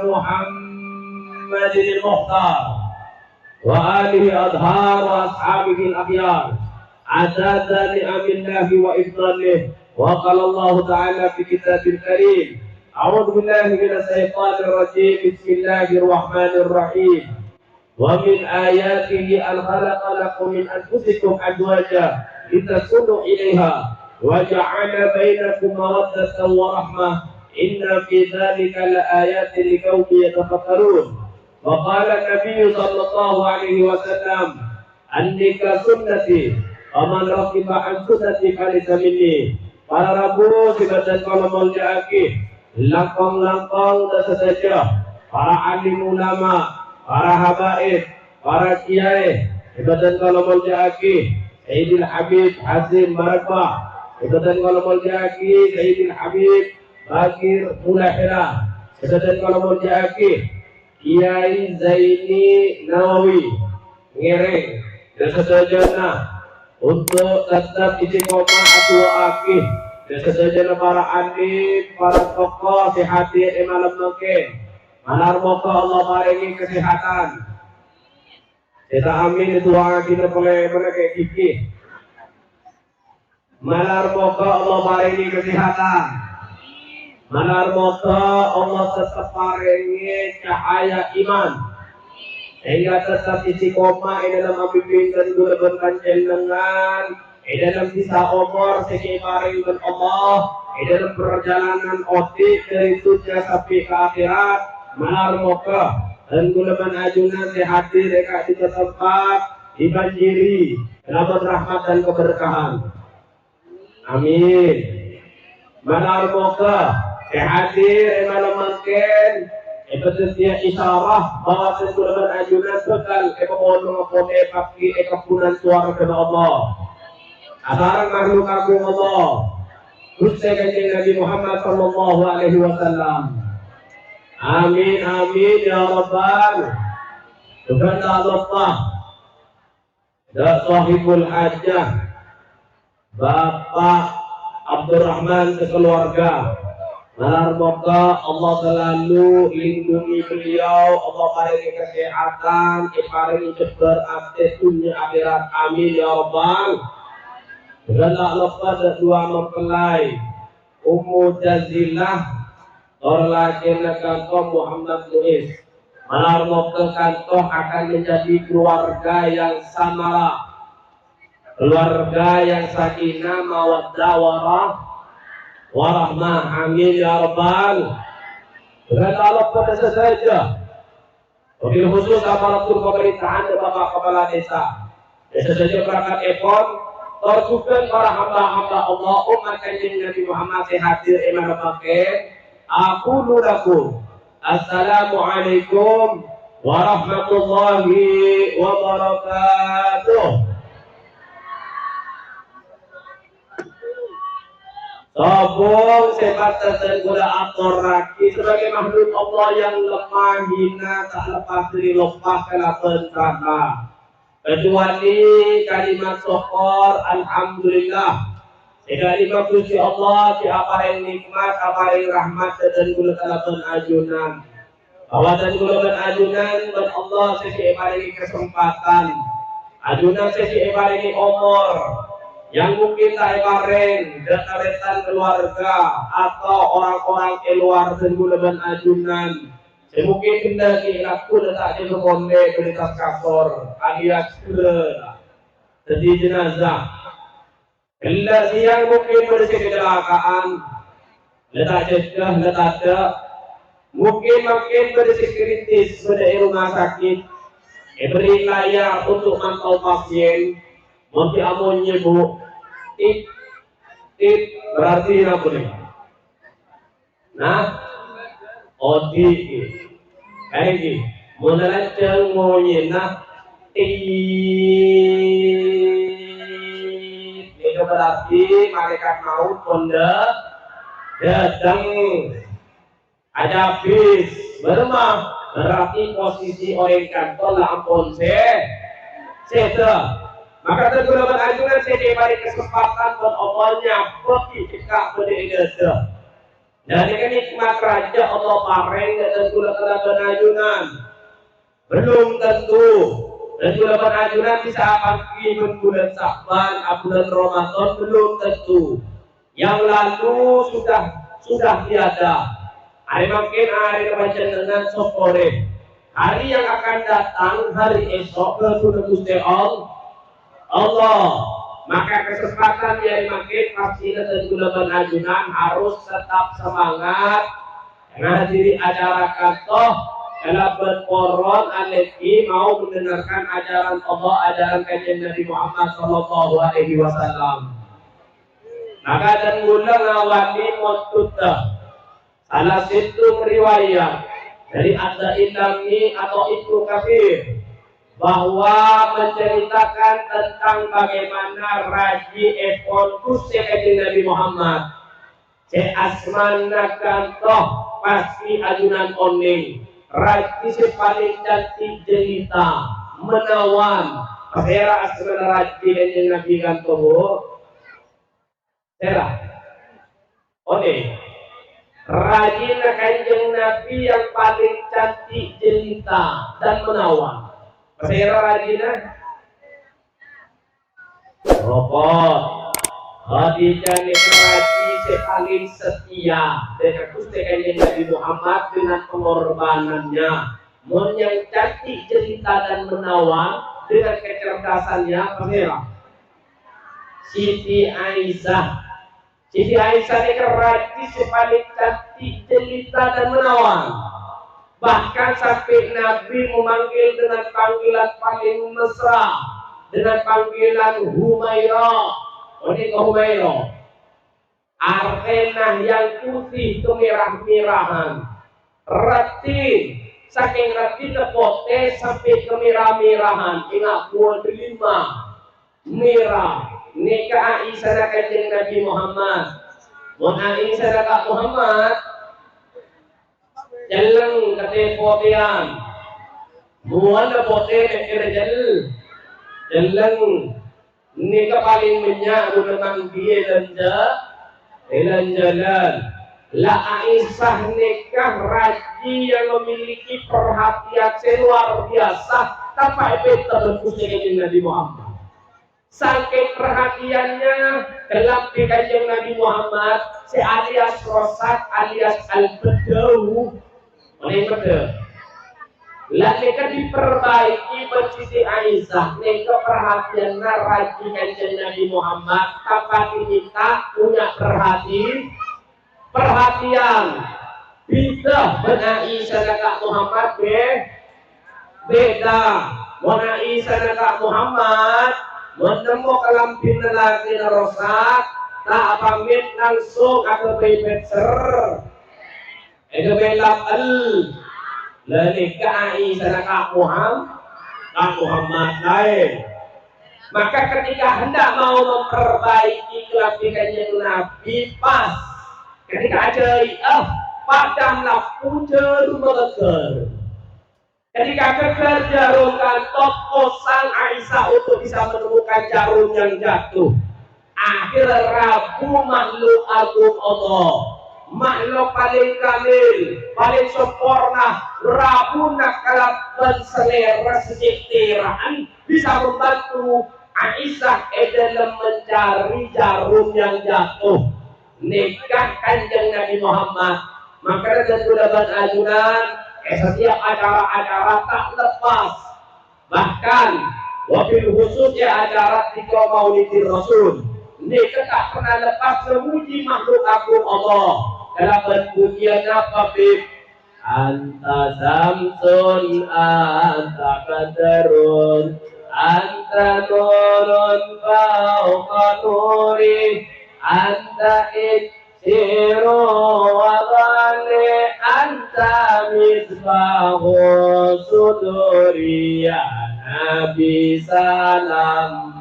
محمد المختار وآله أطهار وأصحابه الأخيار عدد نعم الله وإفضاله. وقال الله تعالى في كتاب الكريم أعوذ بالله من الشيطان الرجيم بسم الله الرحمن الرحيم ومن آياته أن خلق لكم من أنفسكم أزواجا لتسكنوا إليها وجعل بينكم مودة ورحمة إن في ذلك لآيات لقوم يتفكرون. وقال النبي صلى الله عليه وسلم النكاح سنتي ومن رغب عن سنتي فليس مني. Para rabu dan kalau muljaki langkong-langkong dan sesaja para alim ulama, para habaib, para kiai dan kalau muljaki Sayyidil Habib Hazim Barakah, dan kalau muljaki Sayyidil Habib Bakir Mulahira, dan kalau muljaki Kiai Zaini Nawawi Ngereng dan seterusnya untuk tetap istiqomah atau akih dan seterusnya para alim, para tokoh sehatir malam mungkin malar moga Allah paringi kesehatan. Kita amin itu kita boleh mereka gigi malar moga Allah paringi kesehatan. Malar moga Allah tetap paringi cahaya iman sehingga tetap istiqomah dalam abimbing dan gulaban panjenengan dalam sisa umur segi paring dan Allah dalam perjalanan otik dari dunia sampai ke akhirat. Malar moga dan gulaban ajunan sehati mereka di tempat dibanjiri rahmat rahmat dan keberkahan. Amin. Malar moga sehadir malam mungkin setia isyarah bahwa sesungguhnya ajunan bekal ekonomi paki kepunan suara kepada Allah. Asaran makhluk agung Allah. Khususnya kanjeng Nabi Muhammad sallallahu alaihi wasallam. Amin amin ya rabbal. Subhanallah. Da sahibul hajjah Bapak Abdurrahman sekeluarga. Malar moga Allah selalu lindungi beliau, Allah paringi kesehatan, paringi ceber akses dunia akhirat. Amin ya rabbal. Dan tak lupa dua mempelai Ummu Jazilah Orlakin kantor Muhammad Muiz. Malar moga kantor akan menjadi keluarga yang samara, keluarga yang sakinah mawaddah warahmah. Amin ya rabbal. Dengan Allah pada saja. Wabil khusus aparatur pemerintahan dan bapak kepala desa. Desa saja perangkat ekon. Tersukan para hamba-hamba Allah umat kanjeng Nabi Muhammad hadir imam pakai. Aku nurakum. Assalamualaikum warahmatullahi wabarakatuh. Sobong sebat tersenggula aktor raki sebagai makhluk Allah yang lemah hina tak lepas dari lopah kala bencana. Kecuali kalimat syukur alhamdulillah. Kalimat puji Allah siapa yang nikmat, apa yang rahmat dan gula kalaban ajunan. Kawasan gula ajunan dan Allah sesi paringi kesempatan. Ajunan sesi paringi umur. Yang mungkin tak paring dekat keluarga atau orang-orang keluar dan ajunan mungkin pindah di aku letak di konde beritas kasor alias jadi jenazah kelas yang mungkin bersih kecelakaan letak cegah letak ada mungkin bersih kritis pada rumah sakit beri layar untuk mantau pasien. Monti amonnya bu, berarti apa nih? Nah, odi, kayak modalnya ceng monye nah, itu berarti malaikat maut konda datang ada bis bermah berarti posisi orang kantor lah ampun seda. Maka tergolongan ajunan saya diberi kesempatan buat Allahnya bagi kita berdiri. Dari nikmat raja Allah pareng dan gula penajunan belum tentu. Dan gula penajunan bisa pagi bulan Sya'ban, bulan Ramadan belum tentu. Yang lalu sudah tiada. Hari makin hari kepanjenengan sopore. Hari yang akan datang hari esok sudah Gusti Allah. Maka kesempatan yang makin pasti dan gula penajunan harus tetap semangat menghadiri acara kantor dalam berporon aleki mau mendengarkan ajaran Allah, ajaran kajian Nabi Muhammad Sallallahu Alaihi Wasallam. Maka dan ulang awali mututah salah satu riwayat dari ada ilami atau Ibnu Katsir bahwa menceritakan tentang bagaimana Raji Epon Kusti kajian Nabi Muhammad se asmana kantoh pasti ajunan oning Raji si paling cantik jelita menawan Sera asmana Raji kajian Nabi kantoh Sera oning Raji kanjeng Nabi yang paling cantik jelita dan menawan Sera Rajina Robot Khadijah Raji paling setia dengan Gusti Kanjeng Nabi Muhammad dengan pengorbanannya. Mon yang cantik jelita dan menawan dengan kecerdasannya Pamela. Siti Aisyah Raji paling cantik jelita dan menawan. Bahkan sampai Nabi memanggil dengan panggilan paling mesra dengan panggilan Humairah. Ini ke Humairah artenah yang putih kemerah-merahan retin saking retin lepote sampai kemerah-merahan ingat buah delima merah nikah Aisyah kanjeng Nabi Muhammad Aisyah Nabi Muhammad jalan ketepotean buah lepote jalan ini paling minyak memang dia jalan la Aisyah nikah Raji yang memiliki perhatian luar biasa tanpa beta berkusti Nabi Muhammad saking perhatiannya dalam kajian Nabi Muhammad alias Rosak alias Al-Badaw oleh Badaw lalu diperbaiki bersisi Aisyah neka perhatian Raji kanjeng Nabi Muhammad tanpa kita punya perhatian bisa benar Aisyah Nabi Muhammad beda benar Aisyah Nabi Muhammad menemukan kelampin lagi Rosak tak pamit langsung atau bebecer belap lalu ke Aisyah Kak Muhammad lain. Maka ketika hendak mau memperbaiki kelapikannya Nabi pas ketika aja padamlah punca megeger. Ketika geger jarum kantok kosang Aisyah untuk bisa menemukan jarum yang jatuh. Akhir Rabu makhluk agung Allah. Makhluk paling kamil, paling sempurna, Rabuna kalaban selera sejitiraan bisa membantu Aisyah dalam mencari jarum yang jatuh. Nikah kanjeng Nabi Muhammad. Maka dan gulaban ajunan setiap acara-acara tak lepas. Bahkan wabil khusus acara tiga Maulidin Rasul. Nikah tak pernah lepas memuji makhluk agung Allah. Dalam pujian apa bib? Anta samsun, anta qadarun, anta nurun fauqa nuri, anta iksiru wa dhali, anta misbahu suduri, ya Nabi salam.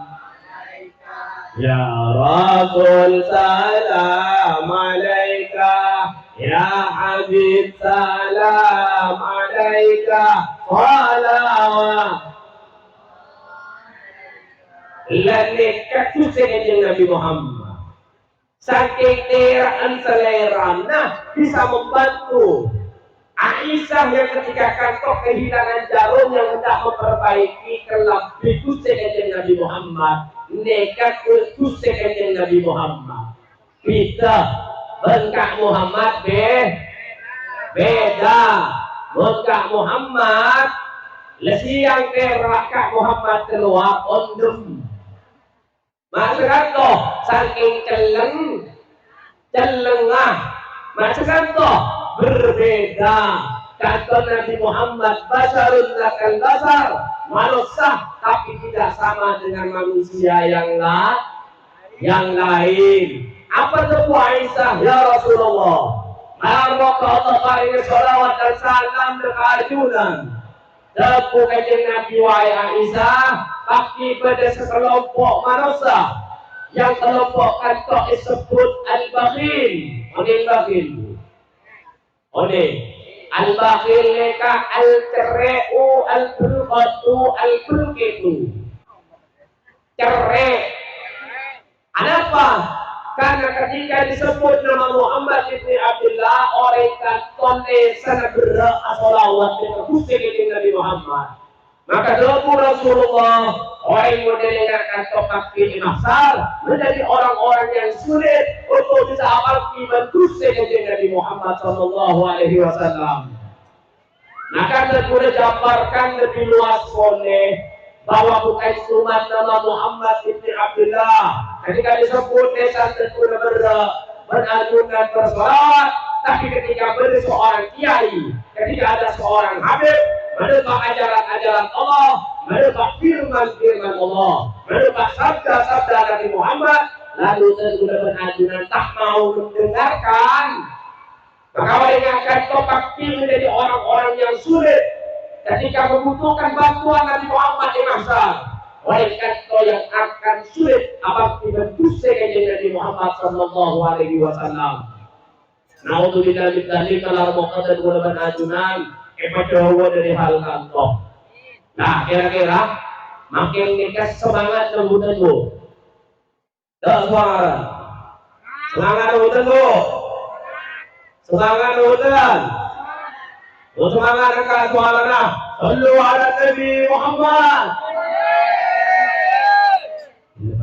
Ya Rasul salam alaika, ya Habib salam alaika, salawat. Lalu katusnya Nabi Muhammad. saking teraan selera, bisa membantu Aisyah yang ketika kantor kehilangan jarum yang hendak memperbaiki kelab itu sekejap Nabi Muhammad nekat itu sekejap Nabi Muhammad kita bengkak Muhammad beda bengkak Muhammad lesiang terakak Muhammad keluar ondem maksudkan toh saking celengah maksudkan toh berbeda kata Nabi Muhammad basarun lakal basar manusia tapi tidak sama dengan manusia yang lain apa itu Aisyah ya Rasulullah maka Allah paling sholawat dan salam berkajunan tepu kajian Nabi wahai Aisyah tapi pada sekelompok manusia yang kelompok kantor disebut al-bakhil al-bakhil leka al-cereu al-bulqatu al-bulqitu cerai apa? Karena ketika disebut nama Muhammad ibn Abdullah orang kantonnya sana berak asolawat dengan kusti Nabi Muhammad maka doa Rasulullah orang mendengarkan topik ini masal menjadi orang-orang yang sulit untuk bisa apalagi berkusti dengan Nabi Muhammad Sallallahu Alaihi Wasallam. Maka sudah jabarkan lebih luas oleh bahwa bukan cuma nama Muhammad ibn Abdullah ketika disebut desa terkuda berajunan bersolat tapi ketika beri seorang kiai ketika ada seorang habib menebak ajaran-ajaran Allah, menebak firman-firman Allah, menebak sabda-sabda Nabi Muhammad, lalu sudah berajunan tak mau mendengarkan. Maka mereka akan topak menjadi orang-orang yang sulit ketika membutuhkan bantuan Nabi Muhammad di masa. Mereka yang akan sulit apabila berdosa kepada Nabi Muhammad Sallallahu Alaihi Wasallam. Naudzubillah min dzalik kalau mau kata guna berajunan kepada dari hal kantor. Nah, kira-kira makin nikah semangat nunggu-nunggu. Tak suara. Semangat nunggu-nunggu. Semangat nunggu-nunggu. Semangat angkat suara nah. Sallu ala Nabi Muhammad.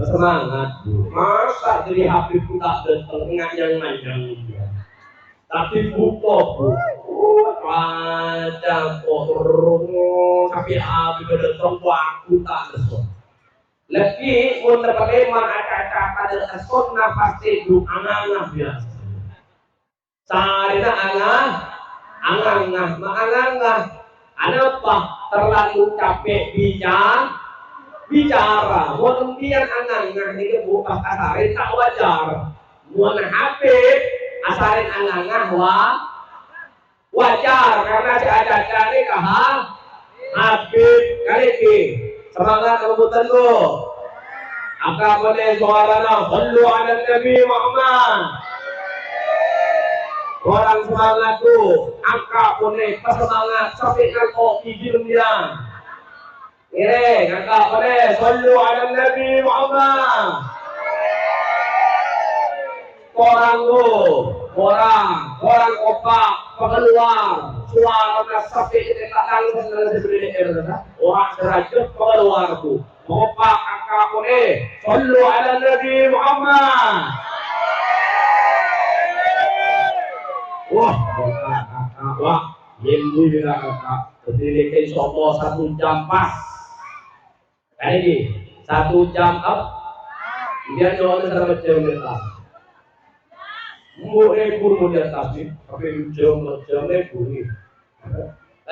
Semangat. Masa jadi Habib tak datang tapi buku pada porong tapi Habib datang waktu tak besok. Lagi untuk bagaimana ada pada sunnah pasti du angan biasa. Sarina angan apa terlalu capek bicara. Mau kemudian angan ini bukan asarin tak wajar. Mau Habib asarin angan wajar karena ada cari Habib kali ini semangat kebutuhan lu angka boleh suaranya sallu ala Nabi Muhammad orang semangat tuh angka boleh semangat sampai kau hijau dia ini angka boleh sallu ala Nabi Muhammad orang opak pengeluar suara sampai itu tak lalu sebenarnya orang derajat pengeluar tu opak angka boleh sallu ala Nabi Muhammad wah ibu juga kakak berdiri sopo 1 jam pas kayak ini 1 jam up dia jualnya sama jam mau ekor mau dia tapi jam ekor ni,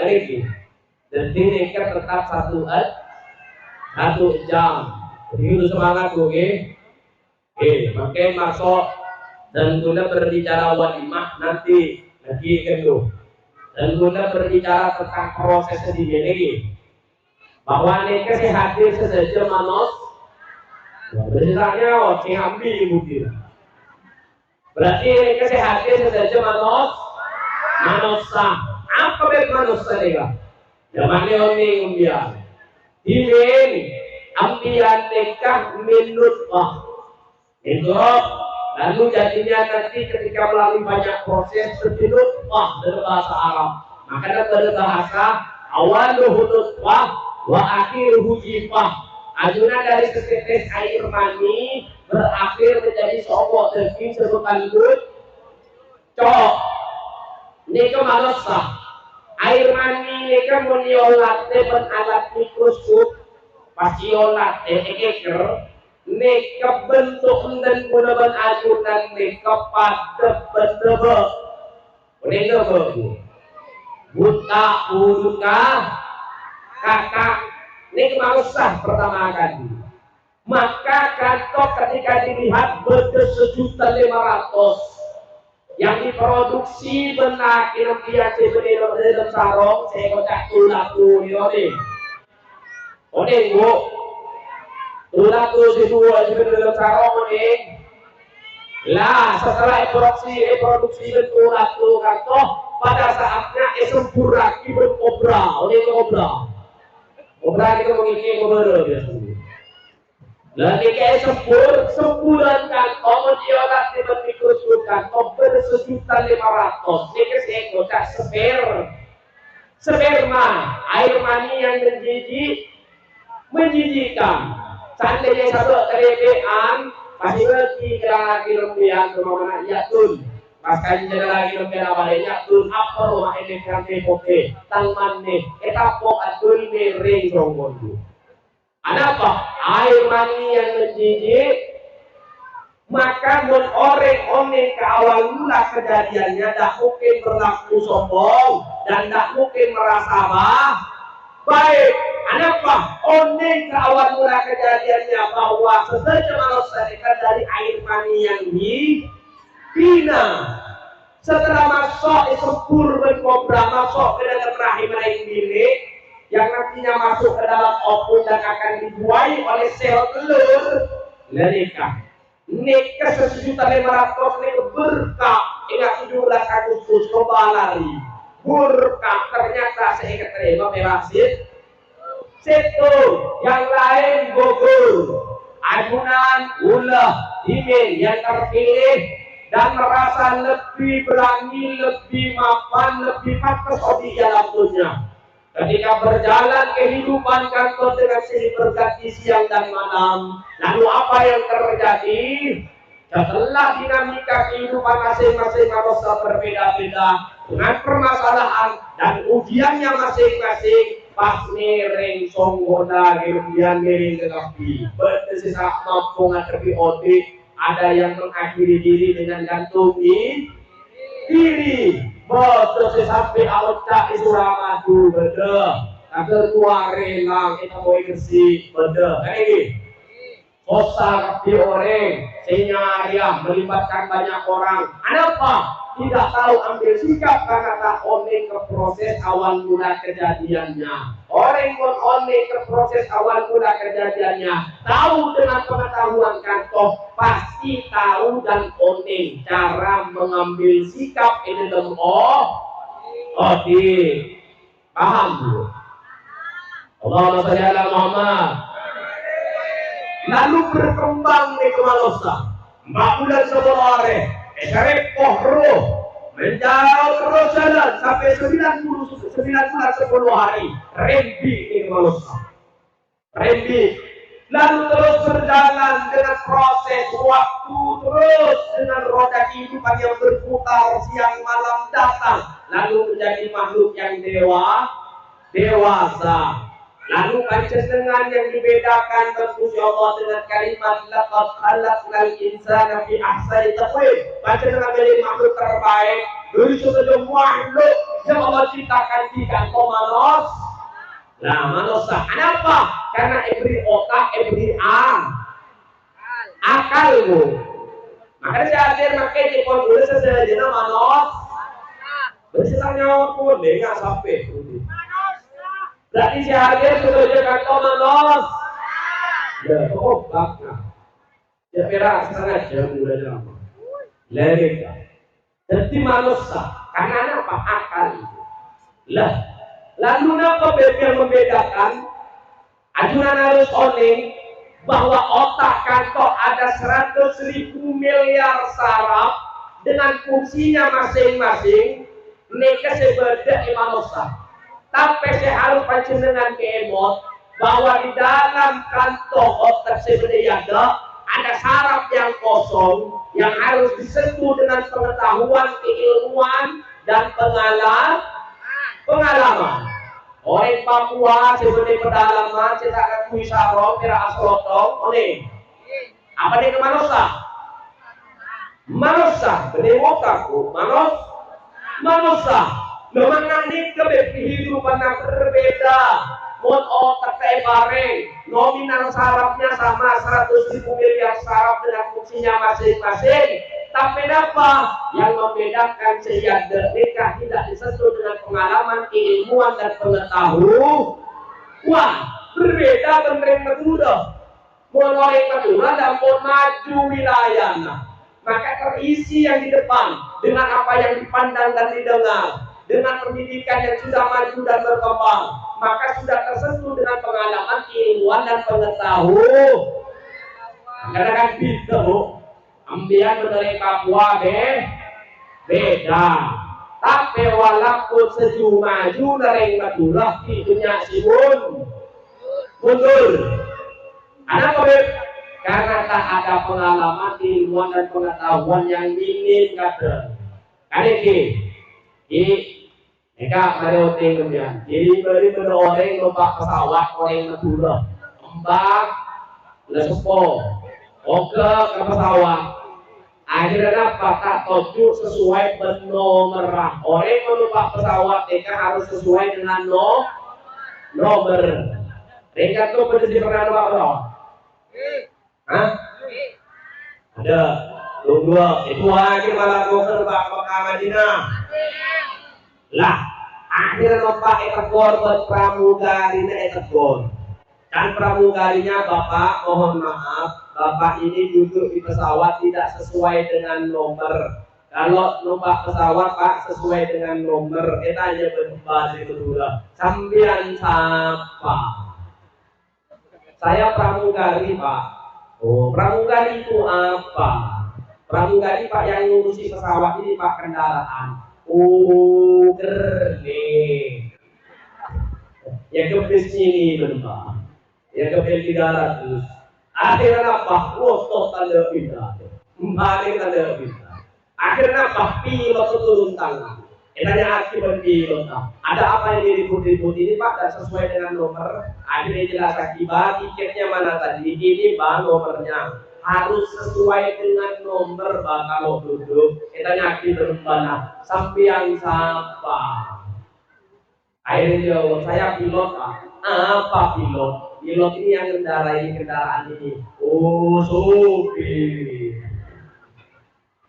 ini, jadi mereka tetap 1 jam, jadi itu semangat oke, pakai masuk dan guna berbicara walimah nanti lagi itu, dan guna berbicara tentang proses di sini, bahwa mereka hadir sesaja manos, beritanya ambil mungkin. Berarti mereka hadir saja manusia. Apa baik manusia mereka? Zamannya umbian. Dimin ambian mereka minut itu Lalu jadinya nanti ketika melalui banyak proses seperti nutfah dalam bahasa Arab. Maka dalam bahasa awaluhu nutfah wa akhiruhu jifah. Ajunan dari setetes air mani berakhir menjadi sobok daging sebutan cok. Ini kemalosah. Air mani ini kemuniolat ben alat mikroskop pasiolat eker nek bentuk dan mudahan ajunan nek kepada bendebe buta buta kakak nek mausah pertama kali maka kantor ketika dilihat bersejuta 500 yang diproduksi benak ilmiah dalam sarong saya kocak tulaku ini bu tulaku dua dalam sarong ini lah setelah produksi tulaku kantor pada saatnya sempurna berkobra kobra itu mengikuti kobra biasanya. Nah, jika semburan kantor menjiolat di mikroskop kantor bersejuta 500. Jika saya kocak sperma air mani yang menjijikkan. Seandainya satu terebean pasti bertiga kilometer kemana yatun. Paskan jaga kilometer abalnya tun apa rumah ini kantor poke tangman nih etapok atul mereng donggondu. Ada apa? Air mani yang menjijik maka menoreng-oreng ke awal mula kejadiannya tak mungkin berlaku sombong dan tak mungkin merasa baik. Ada apa? Oreng ke awal mula kejadiannya bahwa sesuatu manusia dari air mani yang dibina setelah masuk sempur berkobra masuk ke dalam rahim yang milik yang nantinya masuk ke dalam ovum dan akan dibuai oleh sel telur menikah. Nikah 1.500.000 ini berkah. Ingat 17 Agustus coba lari. Berkah ternyata saya keterima berhasil. Situ yang lain gugur. Ajunan ulah email yang terpilih dan merasa lebih berani, lebih mapan, lebih pantas di dalam dunia. Ketika berjalan kehidupan kantor dengan silih berganti siang dan malam, lalu apa yang terjadi? Setelah dinamika kehidupan masing-masing manusia berbeda-beda dengan permasalahan dan ujiannya masing-masing, pas miring songgoda kemudian miring ke kaki, bersisa mampu ngadepi otik, ada yang mengakhiri diri dengan gantung diri. Betul sampai alokta isuramadu beda agar tua relang kita mau bersih beda ini kosa di orang senyaria melibatkan banyak orang. Kenapa? Tidak tahu ambil sikap karena tak oning ke proses awal mula kejadiannya. Orang pun oning ke proses awal mula kejadiannya. Tahu dengan pengetahuan kantor pasti tahu dan oning cara mengambil sikap ini dalam oke paham dulu. Allahumma shalli ala Muhammad. Lalu berkembang nih ke manusia. Mbak bulan sebolare esarek roh menjauh terus jalan sampai 9 bulan 10 hari rembi nih ke manusia. Rembi lalu terus berjalan dengan proses waktu terus dengan roda kehidupan yang berputar siang malam datang lalu menjadi makhluk yang dewasa. Lalu panjenengan yang dibedakan tentu Allah dengan kalimat laqad khalaqnal insana fi ahsani taqwim. Panjenengan menjadi makhluk terbaik dari seluruh makhluk yang Allah ciptakan di kantong manusia. Nah, manusia kenapa? Karena ibri otak, ibri akalmu. Makanya saya ajar makai di pondok sesuai dengan manusia. Bersitanya pun nggak sampai. Berarti si harga sudah jaga manos. Ya, bakna. Ya kira sangat jauh dari lama. Lereka. Jadi manusia, karena apa? Akal itu. Lah, lalu apa yang membedakan? Ajunan harus oning bahwa otak kantong ada 100.000 miliar saraf dengan fungsinya masing-masing. Neka sebeda manusia. Tapi saya harus panjenengan keemot bahwa di dalam kantong otak sebeda ada saraf yang kosong yang harus disentuh dengan pengetahuan, keilmuan dan pengalaman. Orang Papua sebagai pedalaman kita akan kuisaro kira asolotong oleh apa dia manusia? Manusia, benih otakku, manusia. Memang ini kehidupan yang berbeda. Mon otak tebare, nominal sarafnya sama 100.000 miliar saraf dengan fungsinya masing-masing. Tapi apa yang membedakan sehingga mereka tidak disentuh dengan pengalaman, keilmuan dan pengetahuan? Wah, berbeda dengan Madura. Mon orang Madura dan mon maju wilayahnya. Maka terisi yang di depan dengan apa yang dipandang dan didengar, dengan pendidikan yang sudah maju dan berkembang, maka sudah tersentuh dengan pengalaman, keilmuan dan pengetahuan. Kadang-kadang bisa bu. Ambian dari Papua beda. Tapi walaupun seju maju dari Madura hidupnya sibun mundur. Ada apa? Karena tak ada pengalaman, ilmuwan dan pengetahuan yang minim kata. Kadang mereka mari kemudian. Jadi beri orang lomba pesawat orang Madura. Mbak lesepo. Oke ke pesawat. Akhirnya tak tujuh sesuai nomor. Orang menumpak pesawat mereka harus sesuai dengan nomor. Mereka tuh pernah numpak pesawat. Hah? Ada dua. Itu lagi malah mau terbang ke Madinah. Lah, akhirnya numpak ekor pramugarinya ekor. Dan pramugarinya Bapak mohon maaf, Bapak ini duduk di pesawat tidak sesuai dengan nomor. Kalau numpak pesawat Pak sesuai dengan nomor, kita hanya berbalik kedua. Sambian siapa? Saya pramugari Pak. Oh, pramugari itu apa? Pramugari Pak yang ngurusi pesawat ini Pak kendaraan. Oh, keren. Yang kebis ini benar. Yang kebis 300. Akhirnya apa? Foto tanda pindah. Balik tanda pindah. Akhirnya apa? Pilot turun tangan. Tanya akibat pilot. Ada apa yang diribut-ribut ini Pak? Dan sesuai dengan nomor. Akhirnya jelas akibat tiketnya mana tadi? Ini Pak nomornya. Harus sesuai dengan nomor Pak kalau duduk. Tanya akibat mana? Sampai siapa? Akhirnya jawab, saya pilot Pak. Apa pilot? Pilot ini yang mengendarai kendaraan ini. Oh, supir.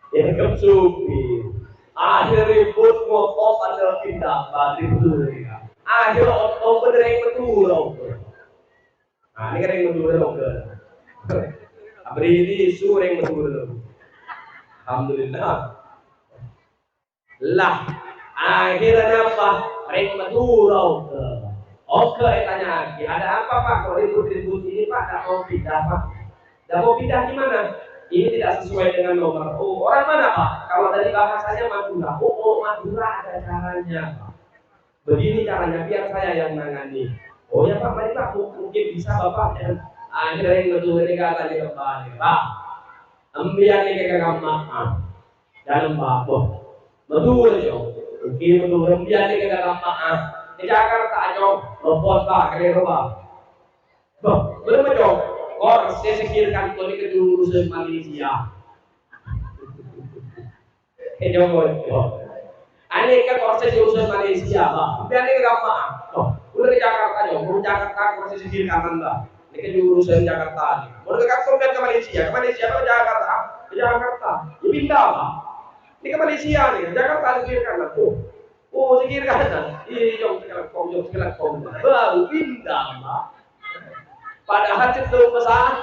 Yang supir. Akhir ribut motor pada pindah balik dulu ya. Akhir Oktober yang betul. Nah, ini kan yang betul Oktober. Abri ini isu yang betul. Alhamdulillah. Lah, akhirnya apa? Yang betul Oktober. Oke, tanya lagi. Ada apa Pak? Kalau ribut-ribut ini Pak, tak mau pindah Pak? Tak mau pindah di mana? Ini tidak sesuai dengan nomor. Oh, orang mana Pak? Kalau dari bahasanya Madura. Oh, Madura ada caranya Pak. Begini caranya, biar saya yang menangani. Oh ya Pak, mari Pak, mungkin bisa Bapak. Akhirnya yang betul ini kata di kembali Pak. Ambian ini ke maaf. Dan Pak, betul ya. Mungkin betul. Ambian ini ke maaf. Di Jakarta aja, lopot Pak, kira Pak. Belum aja. Or saya sekirkan ini ke jurusan Malaysia. Ini kan proses jurusan Malaysia, Pak. Kemudian ini apa? Udah di Jakarta aja, mau Jakarta proses sekirkan Anda. Ini kan jurusan Jakarta. Mau ke kantor ke Malaysia ke Jakarta, ke Jakarta. Ya pindah, Pak. Ini ke Malaysia nih, Jakarta sekirkan tuh. Oh, sekirkan. Iya, jom sekarang kom. Baru pindah, Pak. Padahal cenderung pesawat.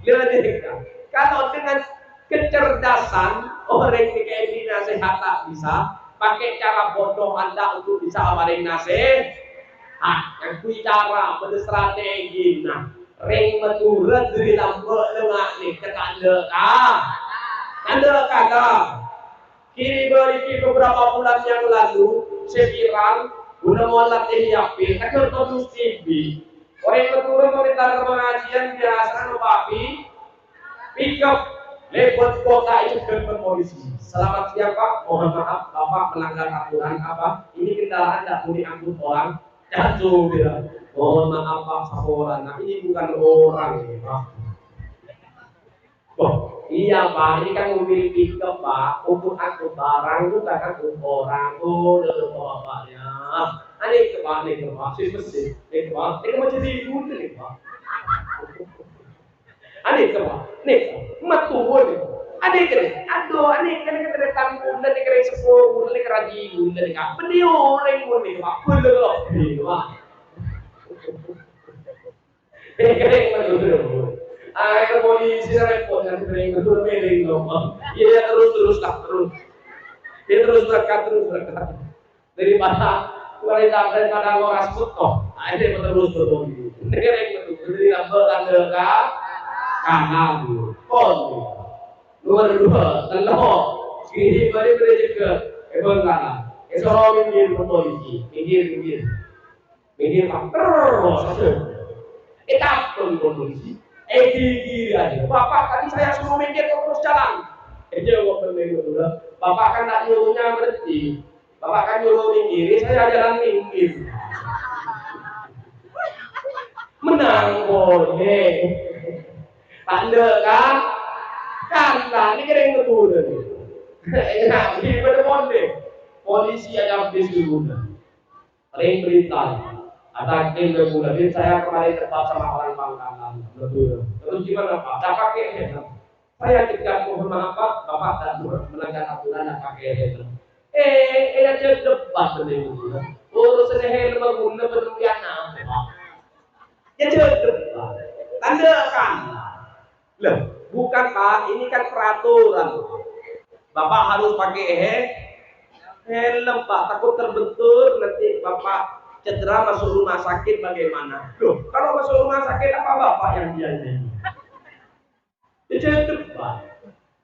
Lihat ini kan. Kalau dengan kecerdasan orang yang kayak nasihat tak bisa pakai cara bodoh Anda untuk bisa amarin nasihat. Yang bicara berstrategi nah ring menurut dari lambek lengak nih ketanda tanda kata kini beri beberapa bulan yang lalu sekiran guna melatih yapi takut terus TV orang menurut komentar pengajian biasa nopapi pick up Lepot kota itu dengan polisi. Selamat siang Pak, mohon maaf Bapak melanggar aturan apa? Ini kendaraan tidak boleh angkut orang. Jatuh dia. Mohon maaf Pak Saporan. Nah ini bukan orang ya Pak. Oh iya Pak, ini kan mobil pickup Pak. Untuk angkut barang itu kan angkut orang. Oh udah Bapak ya. Ini ke Pak, ini ke Pak. Sih. Ini ke Pak. Ini mau jadi ibu nih Pak. Ane kema, nih, matuhun. Ane kene, aduh, ane kene kene tanggung dan kene sepuluh, kene keraji, kene kah? Beliau orang pun nih, pak, belum, pak. Kene matuhun. Air polisi repot kan kene matuhun meling dong, iya terus dia terus berkat. Daripada daripada ngoras putoh, akhirnya terus betul. Kene matuhun, jadi lambat tanda kah? Kanan, pon, nomor 2, telok, kiri balik juga, kanan, esok minggir polisi, minggir, pak, terus, etap polisi, kiri aja, bapak tadi saya suruh minggir terus jalan, jawab minggir dulu, bapak kan tak nyuruhnya berhenti, bapak kan nyuruh minggir, saya jalan minggir, menang boleh. Tanda kan ini kira yang betul nih. Nah, di pada polisi ada habis dulu. Ring berita, ada tim berbulan. Jadi saya kemarin terpaksa sama orang Pangkalan, betul. Terus gimana Pak? Tak pakai helm. Saya tidak mohon maaf Pak, Bapak tak melanggar aturan tak pakai helm. Aja debat nih. Urusan helm guna berliana. Ya debat. Tanda kan. Loh, bukan Pak, ini kan peraturan. Bapak harus pakai helm Pak, takut terbentur nanti Bapak cedera masuk rumah sakit bagaimana? Loh, kalau masuk rumah sakit apa Bapak yang biayai? Jadi Pak,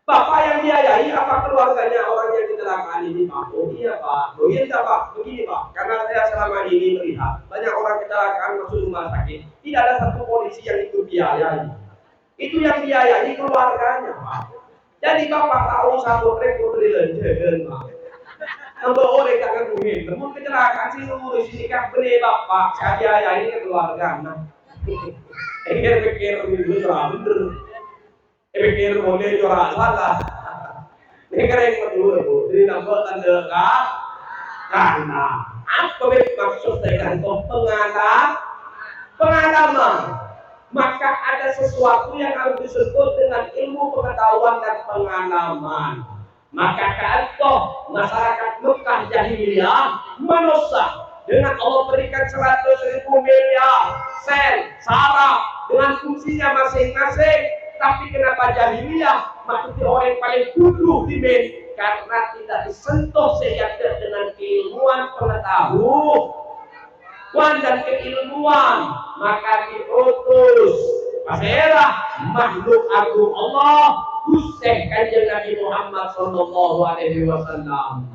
Bapak yang biayai apa keluarganya orang yang kecelakaan ini Pak? Oh iya Pak, oh iya Pak, begini Pak, karena saya selama ini melihat banyak orang kecelakaan masuk rumah sakit, tidak ada satu polisi yang itu biayai. Itu yang biayai keluarganya Pak. Jadi Bapak tahu satu rekor dilenjekan Pak. Nambah oleh jangan duit. Namun kecelakaan sih ngurus ini kan bener Bapak. Saya biayai keluarganya. Pikir dulu curah bener. Pikir boleh curah salah. Ini keren betul Bu. Jadi nambah tanda karena apa maksud dengan pengalaman? Maka ada sesuatu yang harus disebut dengan ilmu pengetahuan dan pengalaman. Maka kantoh masyarakat Mekah jahiliyah manusia dengan Allah berikan 100.000 miliar sel saraf dengan fungsinya masing-masing. Tapi kenapa jahiliyah? Maksudnya orang yang paling bodoh di men karena tidak disentuh sehingga dengan keilmuan pengetahuan dan keilmuan, maka diutus Pasirah makhluk agung Allah Hussein kanjeng Nabi Muhammad Sallallahu Alaihi Wasallam.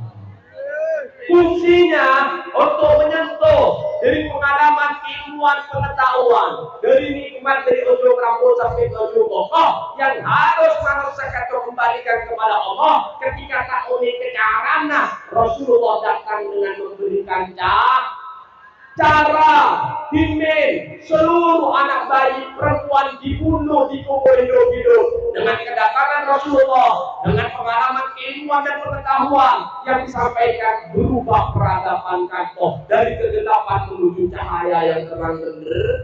Fungsinya untuk menyentuh dari pengalaman keilmuan pengetahuan, dari nikmat dari ujung rambut sampai ke ujung pokok yang harus manusia kembalikan kepada Allah ketika tak unik kecarana. Rasulullah datang dengan memberikan cara dimen seluruh anak bayi perempuan dibunuh, dikubur hidup-hidup dengan kedatangan Rasulullah, dengan pengalaman keilmuan dan pengetahuan yang disampaikan berubah peradaban kantoh dari kegelapan menuju cahaya yang terang benderang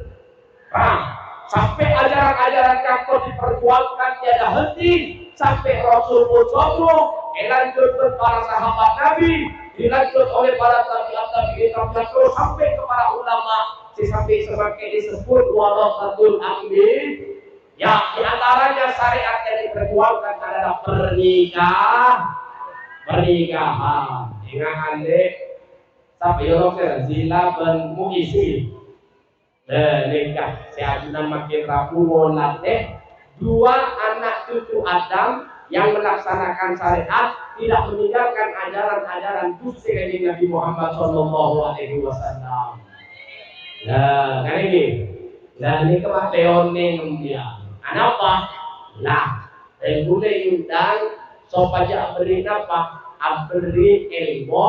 sampai ajaran-ajaran kantoh diperjuangkan tiada henti sampai Rasul pun sombong dilanjutkan para sahabat Nabi, dilanjut oleh para tabi'in terus sampai kepada ulama sampai semakin disebut warasatul anbiya. Ya, di antaranya syariat yang diperjuangkan adalah pernikahan. Ingat Anda, Tapi orang zila ben muisi. Nikah si ajunan makin rapuh molateh dua anak cucu Adam yang melaksanakan syariat, tidak meninggalkan ajaran-ajaran Gusti Nabi Muhammad Sallallahu Alaihi Wasallam. Nah, kan ini. Nah, ini kemateoning dia. Kenapa? Lah, boleh undang supaya beri apa? Beri ilmu,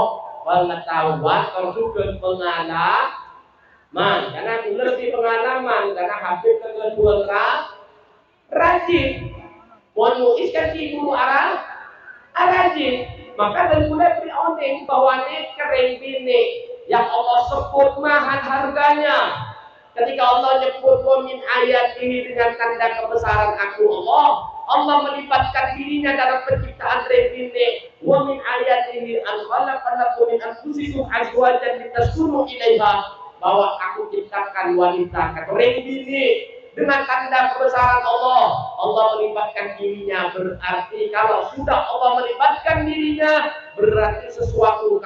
pengetahuan, juga pengalaman. Karena lebih pengalaman, karena habis kedua rajin. Mohon muis kan si guru rajin. Maka dan mulai beri oning bahwa ini kering bini yang Allah sebut mahal harganya. Ketika Allah nyebut wa min ayat ini dengan tanda kebesaran aku Allah melibatkan dirinya dalam penciptaan bini. Wa min ayat ini an khalaqalakum min anfusikum azwajan litaskunu ilaiha, bahwa aku ciptakan wanita kering bini dengan tanda kebesaran Allah melibatkan dirinya. Berarti kalau sudah Allah melibatkan dirinya, berarti sesuatu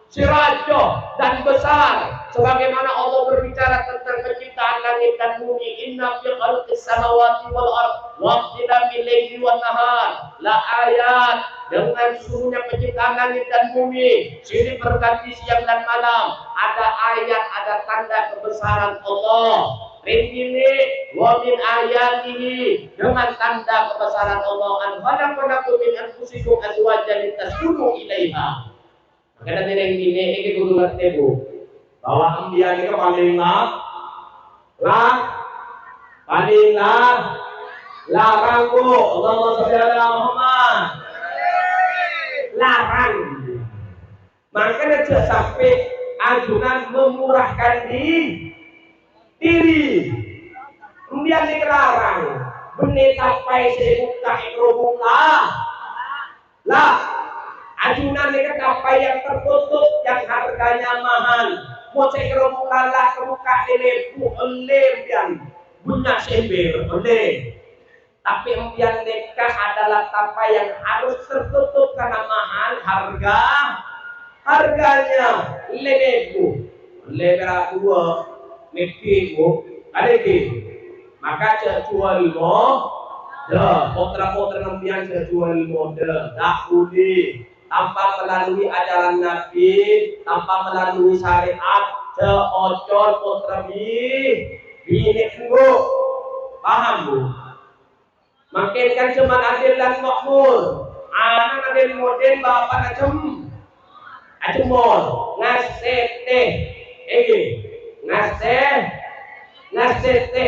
sirajoh dan besar. Sebagaimana Allah berbicara tentang penciptaan langit dan bumi, inna fi khalqis samawati wal ardh wa ikhtilafil laili wan nahar la ayat, dengan sesungguhnya penciptaan langit dan bumi, silih berganti siang dan malam, ada ayat, ada tanda kebesaran Allah. Ini wa min ayatihi, dengan tanda kebesaran Allah, an khalaqalakum min anfusikum azwajan litaskunu ilaiha. Maka dari yang ini guru ngerti bu, bahwa ambia ini paling larang bu. Allahumma sholli ala Muhammad. Larang. Makanya jangan sampai ajunan memurahkan diri. Kemudian dilarang. Benih tapai sebuka ikrobuka. Lah. Ajunan ini apa yang tertutup, yang harganya mahal. Mau saya kerumunan lah, kemuka elebu, elebian, punya sembir, oleh. Tapi empian nikah adalah apa yang harus tertutup karena mahal harganya. Elebu, lebera dua, mekibu, ada di. Maka jual potra empian jual model, dah udi. Tanpa melalui ajaran Nabi, tanpa melalui syariat, seocor potrebi, bini bu, paham bu? Makin kan cuma adil dan makmur, anak adil modern, bapak acemor, ngasih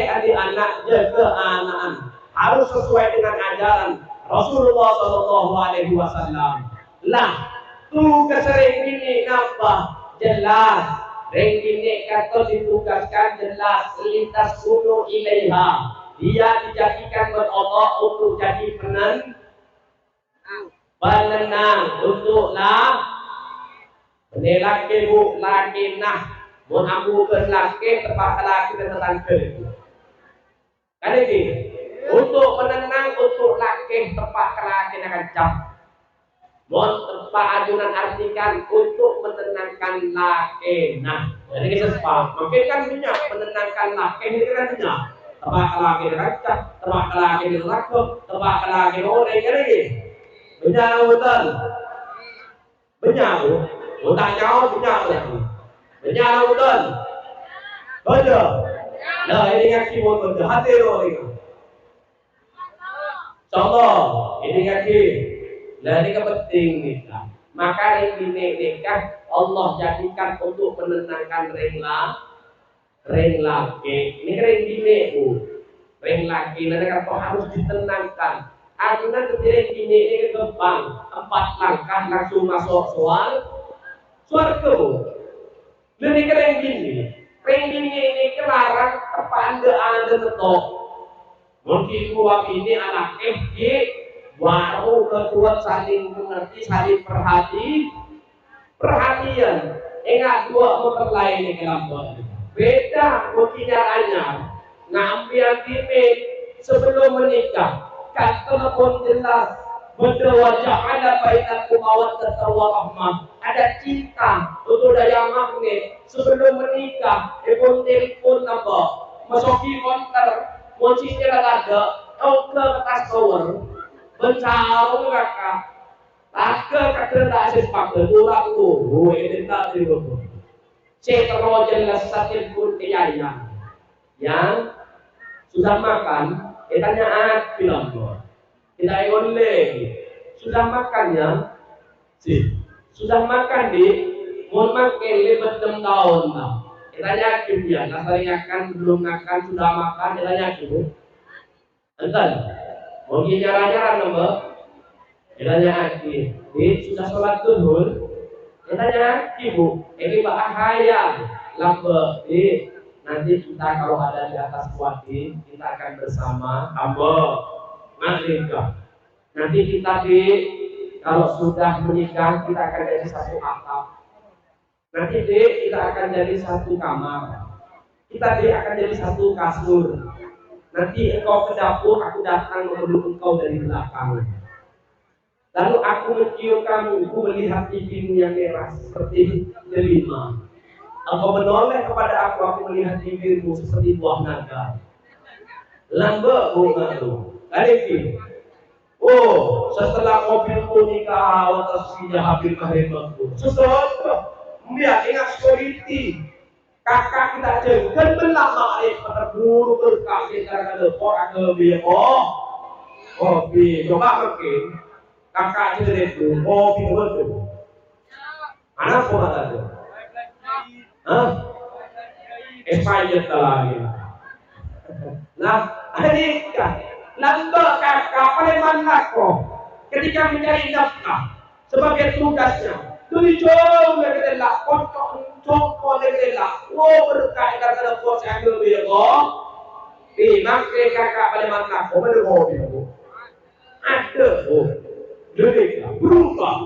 adik anak jaga anak, harus sesuai dengan ajaran Rasulullah Sallallahu Alaihi Wasallam. Lah, tu kesering ini apa? Jelas. Ring ini kata ditugaskan jelas lintas gunung ilaiha. Dia dijadikan oleh Allah untuk jadi penenang untuklah laki bu laki nah mun ambu berlaki tepat laki tentang ke. Kan ini untuk menenang untuk laki tepat laki akan cap. Mohon tempat ajunan artikan untuk menenangkan laki. Nah, jadi kita sepaham. Mungkin kan punya menenangkan laki ini kan punya. Tempat laki rancak, tempat laki rakam, tempat laki oleh kiri. Punya betul. Punya bu. Utang jauh punya lagi. Punya betul. Betul. Nah, ini kaki mau betul. Hati orang. Contoh, ini kaki. Nah ini penting nikah. Maka ring nikah Allah jadikan untuk menenangkan ring laki. Ini ring bini bu, ring laki. Nanti kalau harus ditenangkan. Ajunan ketika ring bini ini kebang 4 langkah langsung masuk suarga bu. Ini ring bini ini kelarang anda tetok. Mungkin gua ini anak baru kedua saling mengerti, saling perhatian. Ingat dua motor lain yang dalam beda mungkinnya ngambil timik sebelum menikah. Kan telepon jelas Waja'ala bainakum mawaddatan wa rahmah. Ada cinta untuk daya magnet sebelum menikah. Telepon number, masuki konter, kunci ada, kau ke atas tower, mencari kakak, tak ke tak sepak kurang tu, ini tak terlalu. Cetro jelas sakit pun kejayaan. Yang sudah makan, tanya bilang tidak boleh. Sudah makan ya? Sudah makan di? Mohon makan 5 tahun lah. Kita yakin ya, nasariakan belum makan sudah makan, kita yakin. Entah, mau nyara-nyara nama? Kita yakin. Sudah sholat zuhur, kita yakin bu. Ini bahaya, lamba. Nanti kita kalau ada di atas kuati, kita akan bersama hamba menikah. Nanti kita kalau sudah menikah kita akan jadi satu atap. Nanti kita akan jadi satu kamar. Kita akan jadi satu kasur. Nanti engkau ke dapur, aku datang memeluk engkau dari belakang. Lalu aku mencium kamu, aku melihat pipimu yang merah seperti delima. Engkau menoleh kepada aku melihat bibirmu seperti buah naga. Lambe bunga lu. Alif. Oh, setelah mobilku nikah, watasnya habil kehebatku. Sesuatu, dia ingat security. Kakak kita jengkel belakang pada buru berkah kita ada orang lebih coba mungkin kakak itu betul. Anak pun ada. Expired lagi. Nah, ini kan. Nambah kakak paling kok ketika mencari nafkah sebagai tugasnya dari jauh dari Allah kocok dari Allah berkah karena kuasa yang lebih makanya kakak paling kok ada jadi berubah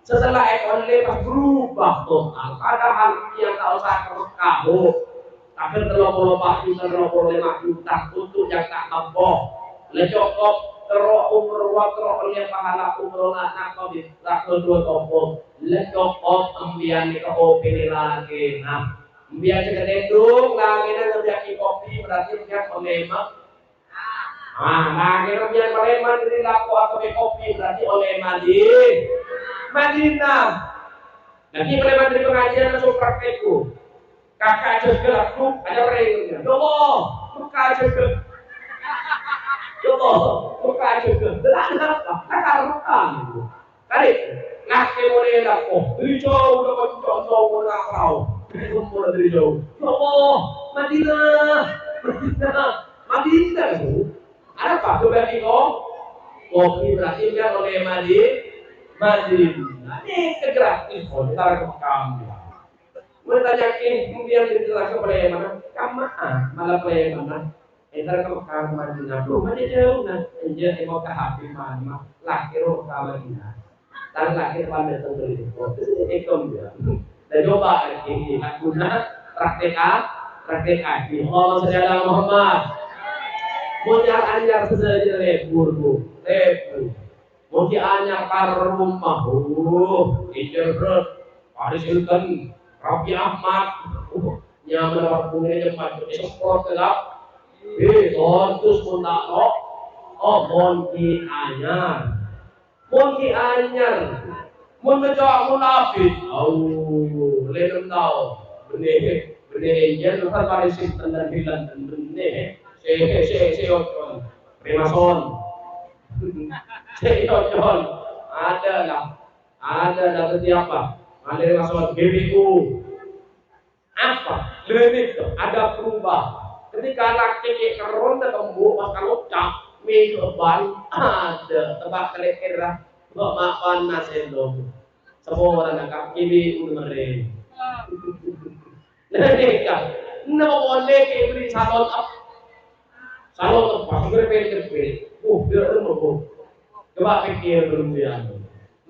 setelah ekonomi berubah total padahal yang tak usah kamu akan terlalu 5 juta untuk yang tak mampu lecokop terok umur wakro oleh pahala umur anak kau bisa kedua topong lecokop ambian di kopi lagi nah ambian ceketendung lagi dan terjadi kopi berarti dia pelemak lagi ambian pelemak dari laku atau kopi berarti oleh mandi Madinah nanti pelemak dari pengajian masuk praktekku kakak cekel aku ada orang Allah buka cekel buka juga, berangkat lah, akar itu. Kali, nak kemudian aku, dari jauh dapat contoh nak kau, kumpul dari jauh. Madinah itu, ada apa? Coba tengok, kopi berarti dia oleh Madinah. Ini kegratis, kita ke Mekah. Mereka yakin kemudian dijelaskan oleh mana? Kamah, malah oleh mana? Entar ke Mekah Madinah, rumah dia jauh nah, enjak mau ke Habib mana, lahir ke Madinah, dan lahir pada tentu itu, ekom dia. Dan coba ini guna praktek haji. Allah Subhanahu Muhammad, muncul anyar sesaja lebur, muncul anyar kar rumah, ijarut, arisilkan, Rabi Ahmad, nyaman orang punya jemaat, esok gelap. Terus pun tak monki anyar menjawab munafik lelem tahu benih jen kan parisin dan bilan dan benih seoton primason seoton ada siapa ada primason BBU apa lebih ada perubahan ketika laki keron dan tembuk kalau cap mie keban ada tebak kelekera nggak makan nasi dong semua orang nak kiri umre mereka nggak boleh kiri salon apa berpikir dia mau coba pikir dulu ya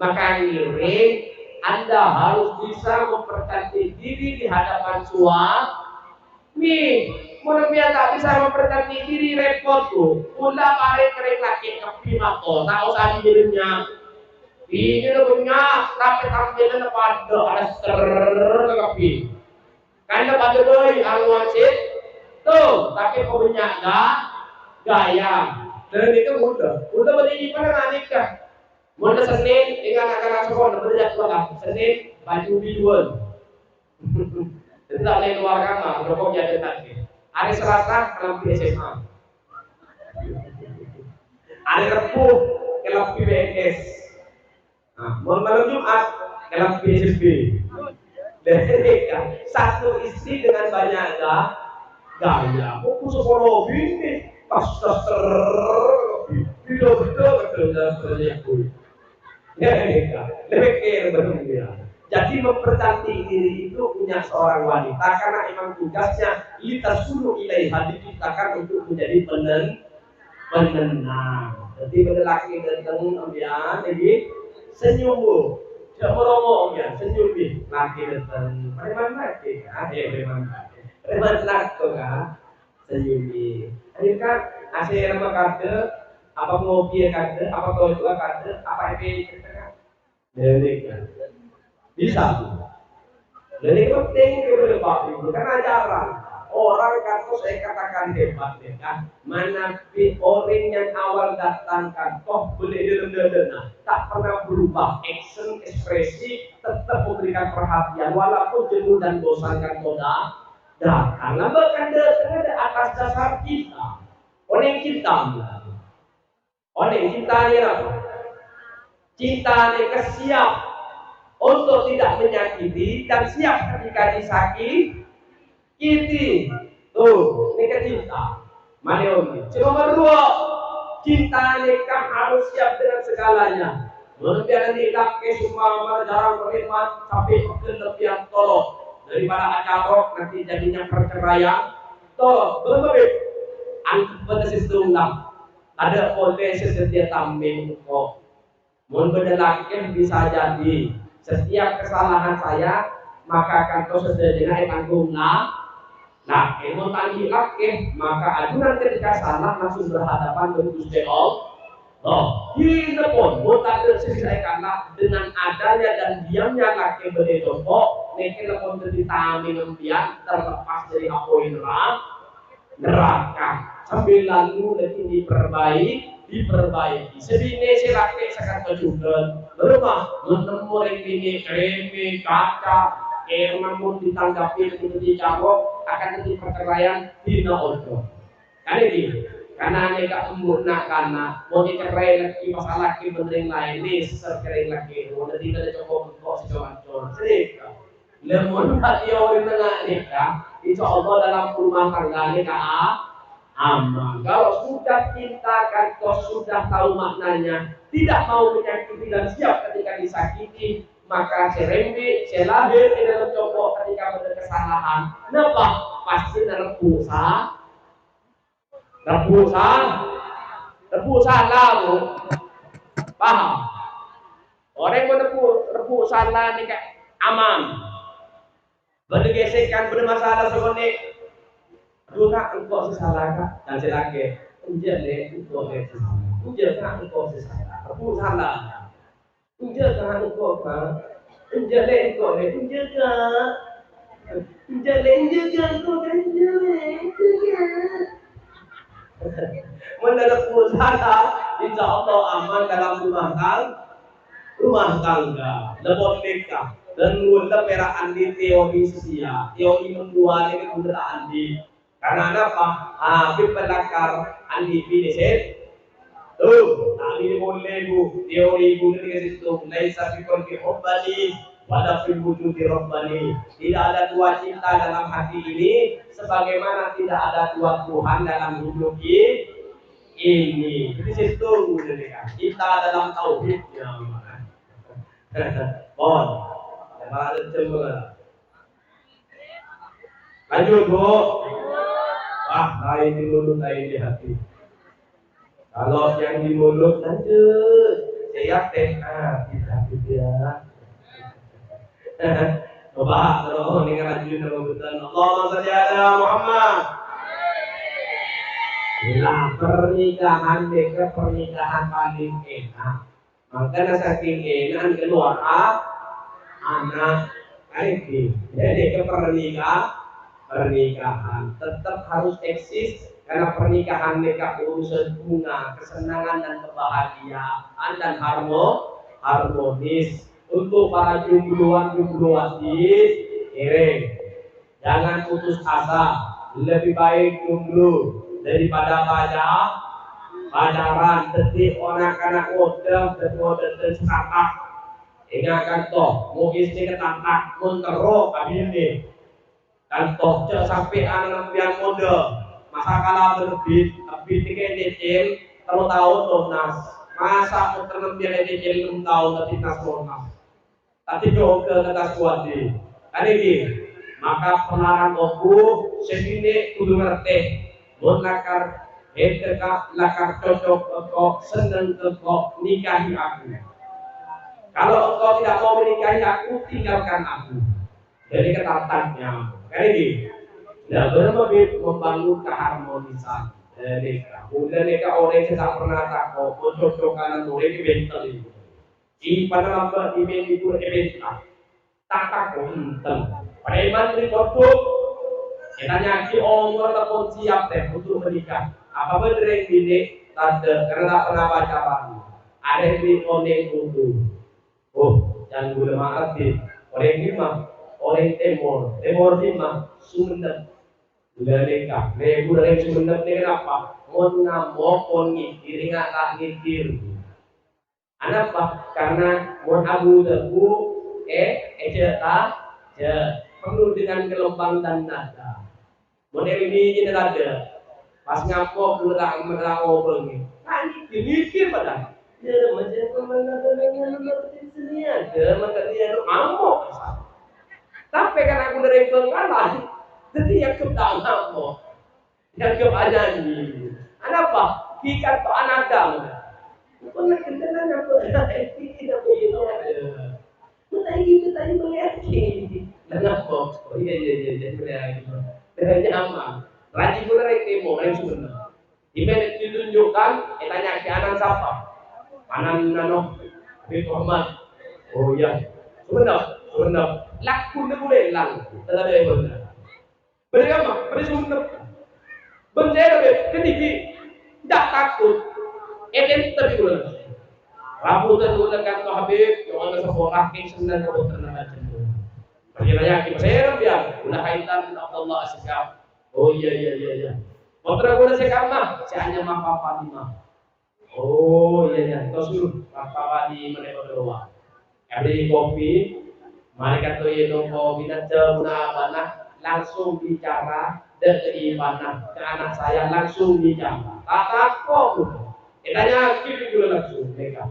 maka ini Anda harus bisa mempercantik diri di hadapan suami Mudah tak bisa mempercantik diri repot tuh. Udah pare kering laki kepi mako, tak usah dirinya. Ini lo punya, tapi tampilnya pada ada kepi. Karena pada boy aluan sih, tuh. Tapi kau punya gaya. Dan itu udah berdiri pada nikah. Mudah Senin dengan anak-anak sekolah berjak lah. Senin baju biduan. Jadi tak boleh keluar kamar, rokok jadi tadi. Hari Selasa kelampi SMA. Hari Rabu kelampi BNS. Nah, malam Jumat kelampi SMP. Dan satu istri dengan banyak gaya. Aku sekolah ini tas betul ya, lebih kere betul. Jadi mempercantik diri itu punya seorang wanita karena memang tugasnya litasulu ilaiha, diciptakan untuk menjadi penenang. Jadi lelaki datang ambian jadi senyum bu, tidak meromo ambian senyum bi, laki datang preman laki kan, preman laki kan senyum bi. Akhirnya kan asal nama kade, apa ngopi kade, apa kau itu kade, apa EP kan, jadi kan. Bisa tuh. Jadi penting kepada Pak Ibu karena ajaran orang kata saya katakan hebat ya kan. Mana orang yang awal datangkan toh boleh dalam tak pernah berubah action ekspresi tetap memberikan perhatian walaupun jenuh dan bosankan koda datang. Bahkan datang ada atas dasar kita. Orang cinta ni apa? Cinta ni kesiap untuk tidak menyakiti dan siap ketika disakiti. Tuh, nikah cinta. Mana om? Nomor 2, cinta nikah harus siap dengan segalanya. Menurut nikah ke semua jarang berkhidmat sampai kelebihan tolong daripada acarok nanti jadinya perceraian. Tolong berbeda. Angkat pada sistem ada potensi setia tampil kok. Menurut laki bisa jadi setiap kesalahan saya maka akan kau sesuai tanggung nah ilmu tanggi laki maka ajunan ketika salah langsung berhadapan dengan Gusti Allah. Ini pun mutak terselesaikanlah dengan adanya dan diamnya laki berdoa mungkin pun terditamai membiak terlepas dari apoin neraka sambil lalu lagi diperbaiki. Sebini si laki sekarang juga berubah menemu remi kaca namun ditanggapi menjadi cawok akan terjadi perceraian dina ojo. Kan ini karena mereka sempurna karena mau dicerai lagi masalah laki berdeng lain nih sercerai lagi mau tidak ada cukup kok secoba sedih. Lemon hati orang tengah nikah, insya Allah dalam rumah tangga nikah aman. Kalau sudah cinta kan kau sudah tahu maknanya, tidak mau menyakiti dan siap ketika disakiti, maka serembi, selahir di dalam cowok ketika berkesalahan. Kenapa? Pasti rebusan lalu. Paham? Orang yang rebusan lah nikah aman. Bergesekan bermasalah sebenarnya. Duka engkau sesalah kak dan selagi menjadi engkau sesalah. Menjadi engkau sesalah. Rebusan lah. Menjadi engkau kan. Menjadi engkau menjaga. Menjadi engkau mendadak usaha, insya Allah aman dalam rumah tangga, lebon nikah dan mudah merah andi teori sesia, teori membuat ini mudah andi. Karena apa? Habib pelakar andi finish tuh, tapi boleh bu, teori bu ini situ, laisa fikon ki hobbani, wala fil wujudi rabbani. Tidak ada dua cinta dalam hati ini, sebagaimana tidak ada dua Tuhan dalam hidup ini. Jadi situ kan kita dalam tauhidnya. Bon, malah cemburan. Lanjut bu. Wah, lain di mulut, lain di hati. Kalau yang di mulut lanjut, saya tidak. Coba terus ini lanjut dengan betul. Allahumma shalli ala Muhammad. Lah pernikahan mereka pernikahan paling enak. Makanya saking enak keluar anak ini. Jadi pernikahan tetap harus eksis karena pernikahan mereka urusan bunga, kesenangan dan kebahagiaan dan harmonis. Untuk para jombloan-jombloati, jangan putus asa. Lebih baik jomblo daripada pacaran. Jadi anak-anak muda dan serakah. Ingatkan toh, mau istri ketatak, mau teruk kabini. Dan toh sampai anak yang muda, masa kalah terbit tiga decil, kalau tahu lunas. Masa ternem dia decil 6 tahun tapi nas lunas. Tapi juga kata kuati. Kan ini, maka pengarang aku sendiri kudu ngerti. Mun lakar lakar cocok kok seneng kok nikahi aku. Kalau engkau tidak mau menikahi aku, tinggalkan aku. Jadi ketatannya, kayak gini. Nah, benar membangun keharmonisan. Kemudian mereka orang yang tidak pernah takut, cocok kanan orang ini bentel itu. Di pada lambat di bentul bentel, tak takut bentel. Pada iman di cocok, kita nyaki umur ataupun siap deh untuk menikah. Apa benar yang ini? Tanda, karena tak pernah pacaran. Ada di oneng itu. Oh, jangan boleh mengerti. Orang lima, orang timur lima, Sunda. Udah nikah. Nego dari Sunda ini kenapa? Mau ngamuk, ngikir, nggak ngikir. Kenapa? Karena mau abu debu, cerita, penuh dengan gelombang dan nada. Model ini jadi nada. Pas ngapok dulu tak merangkul begini. Mikir padahal. Ya, macam mana mengerti sini aja, mengerti yang ngamuk. Tapi kan aku dari pengalaman, jadi yang kebetulan ngamuk, yang kebanyakan ini. Kenapa? Kita tuh anak dam. Pernah kenal apa? Tidak begitu ada. Kita ini mengerti. Kenapa? Oh iya, berarti aman. Rajin benar itu mau yang sebenarnya. Di mana ditunjukkan, tanya ke anak siapa? Anak nano, Nabi Muhammad. Oh iya, sebenarnya. Laku ni boleh lang, tidak ada benar. Berapa? Bersumber. Bendera kediki, tidak takut. Eden terjual. Rabu terjual kan tuh Habib, yang ada sebuah king senang kalau ternak jenuh. Percaya kita saya biar, udah kaitan dengan Allah Asyikab. Oh iya. Motor gue saya mah, saya hanya mah papa di mah. Oh iya, terus dulu papa di mana berdua. Beli kopi, mereka tuh itu kopi dan mana langsung bicara mana ke anak saya langsung bicara. Kata kok, tanya kiri dulu langsung mereka,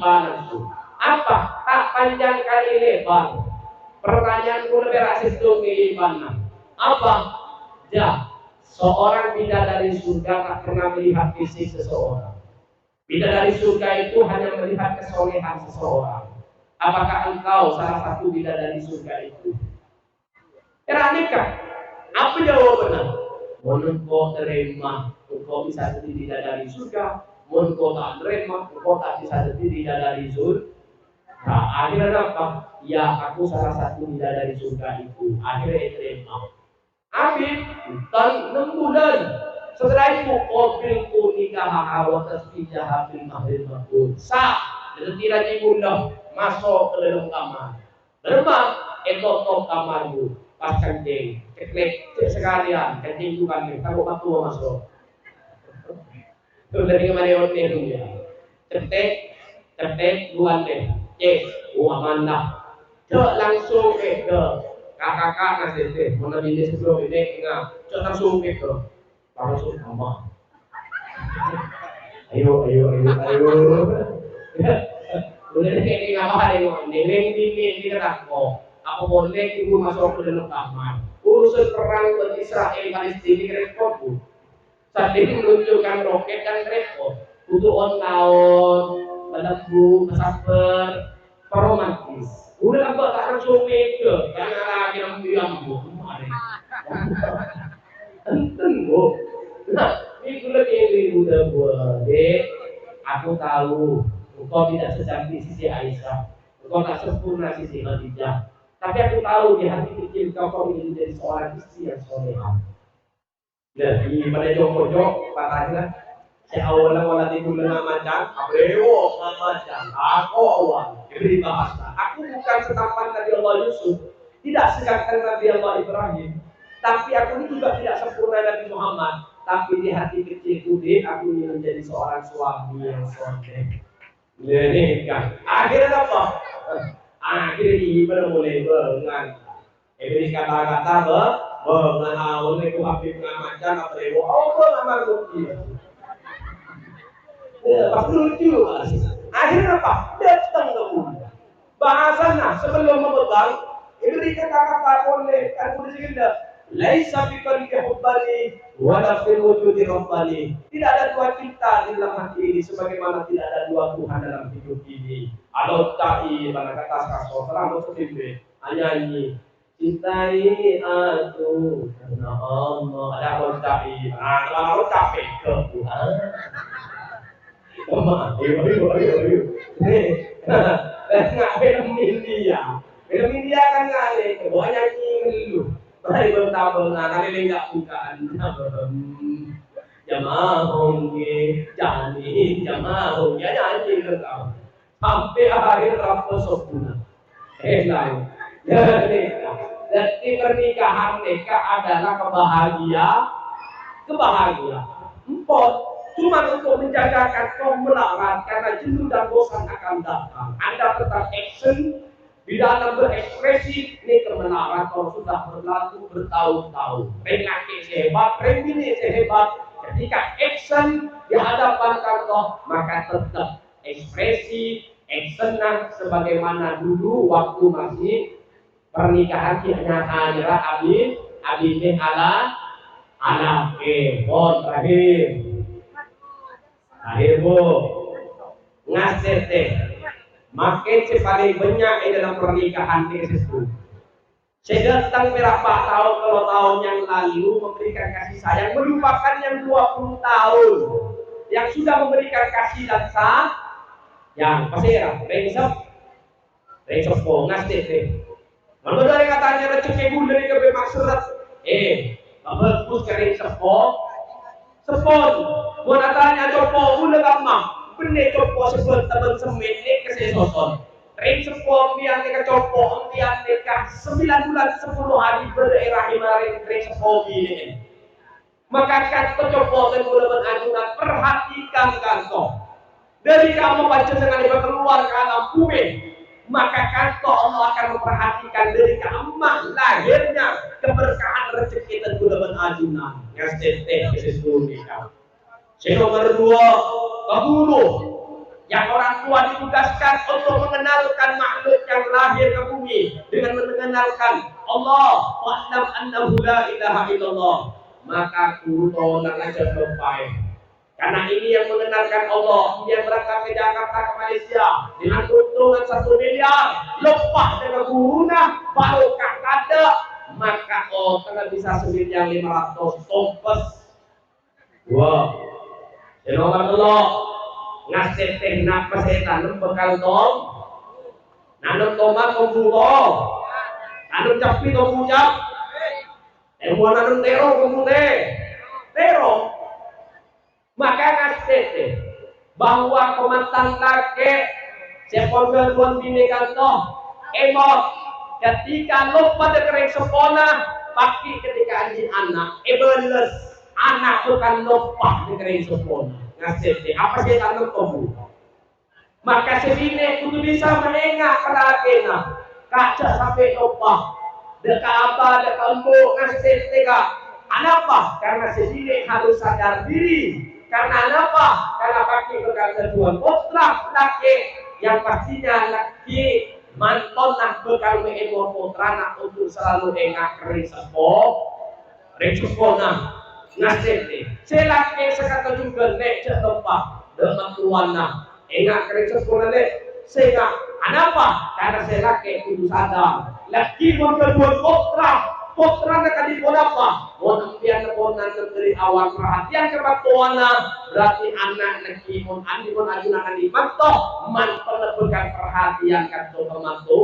langsung. Apa? Tak panjang kali lebar. Pertanyaan gue lebih rasis tuh ke mana? Apa? Ya, seorang bidadari surga tak pernah melihat fisik seseorang. Bidadari surga itu hanya melihat kesolehan seseorang. Apakah engkau salah satu bidadari surga itu? Nikah. Apa jawabannya? Engkau terima, engkau bisa jadi bidadari surga. Engkau tak terima, engkau tak bisa jadi bidadari surga. Nah, akhirnya apa? Ya, aku salah satu bidadari surga itu. Akhirnya terima. Habis dan 6 bulan setelah itu kobil nikah awal tasbihah habil mahil mahul sah dan tidak dibunuh masuk ke dalam kamar berapa etotok kamarmu pas kencing keklek sekalian kencing juga nih takut tua masuk itu dari kemana orang ini ya cetek buan deh mana langsung ke kakak nasi teh, mana bini sebelum ini ingat, langsung gitu, langsung sama. Ayo. Udah ini ngapa ayo, neng bini kita kok, apa boleh ibu masuk ke dalam kamar? Urusan perang Israel Palestina repot bu. Saat ini meluncurkan roket kan repot, butuh on-naon, balabu, kesaper, romantis. Udah apa tak langsung mega, karena lagi yang bilang bu, kemarin. Enten bu. Nah, Iku lebih muda buat dek. Aku tahu engkau tidak secantik sisi Aisyah, engkau tak sempurna sisi Khadijah. Tapi aku tahu di hati kecil kau ingin menjadi seorang istri yang solehah. Nah, di pada joko-joko katanya, saya awal-awal itu dengan macam, abreo macam, aku awal diberi bahasa. Aku bukan setampan Nabi Allah Yusuf, tidak seganteng Nabi Allah Ibrahim, tapi aku ini juga tidak sempurna Nabi Muhammad. Tapi di hati kecilku deh, aku ingin menjadi seorang suami yang soleh. Lenika. Akhirnya apa? Akhirnya mulai dengan ini kata-kata mengenal itu Habib ngamacan apa itu? Oh, nama lucu. Pas lucu. Akhirnya apa? Datang ke rumah. Bahasanya sebelum memegang, ini kata-kata oleh aku di sini dah. Laisa fi qalbi hubbani wala fil wujudi rabbani. Tidak ada dua cinta di dalam hati ini sebagaimana tidak ada dua Tuhan dalam hidup ini. Ada ta'i pada kata kaso selama setimbe nyanyi cintai aku karena Allah. Ada ta'i. Kalau capek ke Tuhan. Ayo. Nggak film India. Film India kan nggak ada. Bawa nyanyi dulu. Mari bertabung, kali enggak bukaan. Jamaah honge, jani, jamaah honge, nyanyi kau. Sampai akhir rapat sempurna. Lain. Jadi pernikahan mereka adalah kebahagiaan. Empat, cuma untuk menjagakan kaum melarat karena jenuh dan bosan akan datang. Anda tetap action. Di dalam berekspresi ini kebenaran kalau sudah berlaku bertahun-tahun. Laki sehebat, ini sehebat. Ketika action di hadapan Allah, maka tetap ekspresi, actionan sebagaimana dulu waktu masih pernikahan hanya hanya abine ala bon terakhir bu ngasih teh. Makin paling banyak dalam pernikahan tersebut. Saya datang berapa tahun yang lalu memberikan kasih sayang, melupakan yang 20 tahun yang sudah memberikan kasih dan yang pasti ya, rengsep pongas deh. Kalau dari katanya recek ibu dari kebemaksurat, bagus ke rengsep sepon, buat katanya copo udah gampang. Benih copo sebut teman semene kesesoson. Ring sepo biang ke copo biang ke 9 bulan 10 hari berdaerah himaring ring sepo ini. Maka kata copo dan bulan ajunan perhatikan kanto. Dari kamu baca dengan dia keluar ke alam bumi, maka kanto Allah akan memperhatikan dari keemah lahirnya keberkahan rezeki dan bulan ajunan. Ngasih kesesuaian kau. Nomor 2, kebunuh yang orang tua ditugaskan untuk mengenalkan makhluk yang lahir ke bumi dengan mengenalkan Allah wa'lam annahu la ilaha illallah, maka guru nak ajar sampai karena ini yang mengenalkan Allah. Dia berangkat ke Jakarta ke Malaysia dengan keuntungan 1 miliar, lepas dengan guruna baru ada, maka telah bisa 1.500.000 tompes. Wow. Nomor 2 ngasih teh nak pesetan bekal dong nanam tomat kombulo nanam capi kombuja buat nanam tero maka ngasih teh bahwa pemantan kakek sepon buat bini kantor emot ketika lupa dekering sepona pasti ketika anjing anak beles anak bukan lupa dikering sepon ngasih apa sih tanam kamu maka sebine kudu bisa menengah kelakena kaca sampai lupa deka apa deka empuk ngasih tega kenapa? Karena sebine harus sadar diri karena apa? Karena pakai berkata Tuhan putra laki yang pastinya laki manton nak bekal meemo putra nak untuk selalu engak kering sepona ngasih selaki sekata juga nek cetempa dengan tuanna enggak kerja sekolah nek sehingga kenapa? Karena selaki kudu sadar laki memperbuat putra putra nakalipon apa? Mo pian na po dari awal perhatian kebatuan berarti anak nakimon andi pun ajunan kalimat toh man penebutkan perhatian kanto kematu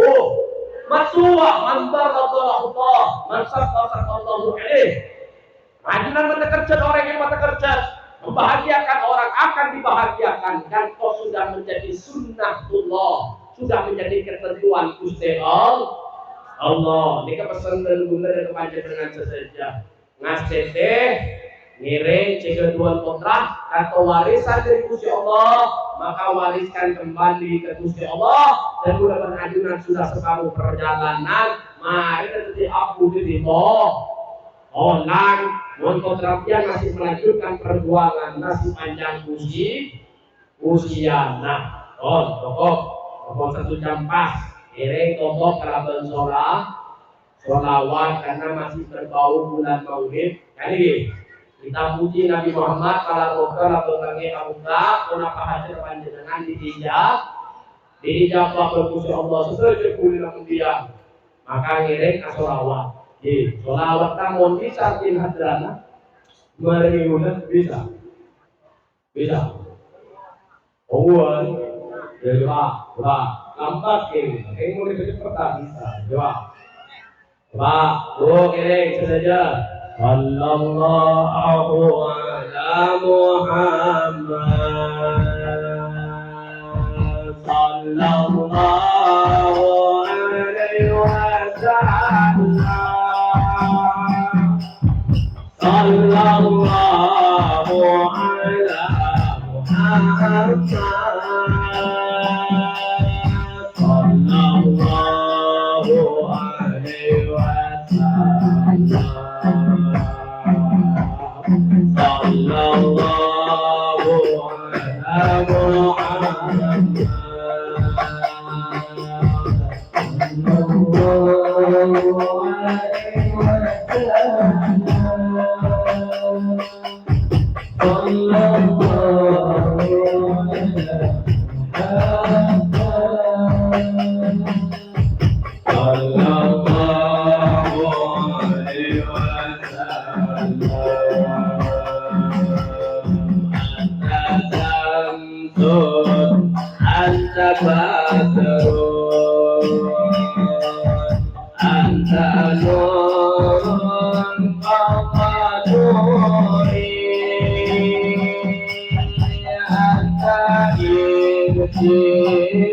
matua man baradallahu Allah man sallallahu alaihi ajunan mata kerja orang yang mata kerja membahagiakan orang akan dibahagiakan dan kau sudah menjadi sunnatullah sudah menjadi ketentuan Gusti Allah. Ini pesan dan guna dan panjenengan saja. Ngasih teh, ngiring, jika tuan kontrak atau warisan dari Gusti Allah, maka wariskan kembali ke Gusti Allah dan guna pengajunan sudah separuh perjalanan. Mari nanti aku di orang kontraknya masih melanjutkan perjuangan masih panjang usia. Nah, pokok 1 jam pas. Ireng tombok kalaban sholawat karena masih berbau bulan Maulid. Kali kita puji Nabi Muhammad kalau tangi amuka kenapa hasil panjenengan dijawab berpuji Allah sesuai kuliah dia. Maka ngiring ke sholawat. Sholawat namun bisa tin hadrana 2000 bulan bisa. Jadi lambat ini, mulai dari pertama bisa jawab. Oke, saja. Sallallahu ala Muhammad. Sallallahu alaihi wasallam. Sallallahu ala Muhammad. Yeah.